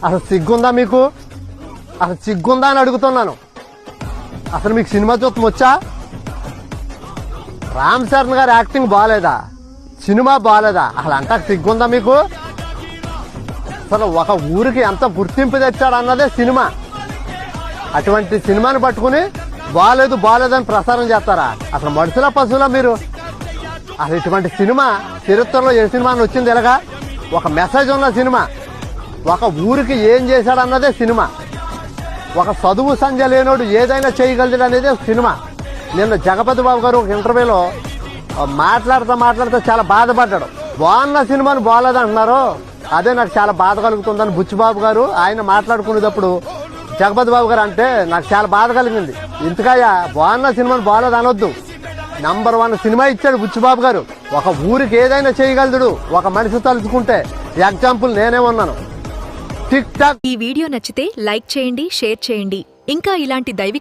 అసలు సిగ్గుందా మీకు? అసలు సిగ్గుందా అని అడుగుతున్నాను. అసలు మీకు సినిమా చూడటం వచ్చా? రామ్ చరణ్ గారి యాక్టింగ్ బాగాలేదా? సినిమా బాగాలేదా? అసలు అంతా సిగ్గుందా మీకు? అసలు ఒక ఊరికి ఎంత గుర్తింపు తెచ్చాడు అన్నదే సినిమా. అటువంటి సినిమాని పట్టుకుని బాగాలేదు బాగాలేదని ప్రసారం చేస్తారా? అసలు మనుషుల పశువులా మీరు? అసలు ఇటువంటి సినిమా చరిత్రలో ఏ సినిమా వచ్చింది? ఇలాగా ఒక మెసేజ్ ఉన్న సినిమా, ఒక ఊరికి ఏం చేశాడు అన్నదే సినిమా, ఒక చదువు సంధ్య లేనోడు ఏదైనా చేయగలడు అనేది సినిమా. నిన్న జగపతి బాబు గారు ఒక ఇంటర్వ్యూలో మాట్లాడుతూ చాలా బాధపడ్డాడు. బాగున్న సినిమాని బాగాలేదంటున్నారు, అదే నాకు చాలా బాధ కలుగుతుందని బుచ్చిబాబు గారు ఆయన మాట్లాడుకునేటప్పుడు జగపతి బాబు గారు అంటే నాకు చాలా బాధ కలిగింది. ఇంతకాయ బాగున్న సినిమాని బాగాలేదు అనొద్దు. నంబర్ 1 సినిమా ఇచ్చాడు బుచ్చిబాబు గారు. ఒక ఊరికి ఏదైనా చేయగలడు ఒక మనిషి తలుచుకుంటే. ఎగ్జాంపుల్ నేనే ఉన్నాను. Tick talk. ఈ వీడియో నచ్చితే లైక్ చేయండి, షేర్ చేయండి. ఇంకా ఇలాంటి దైవిక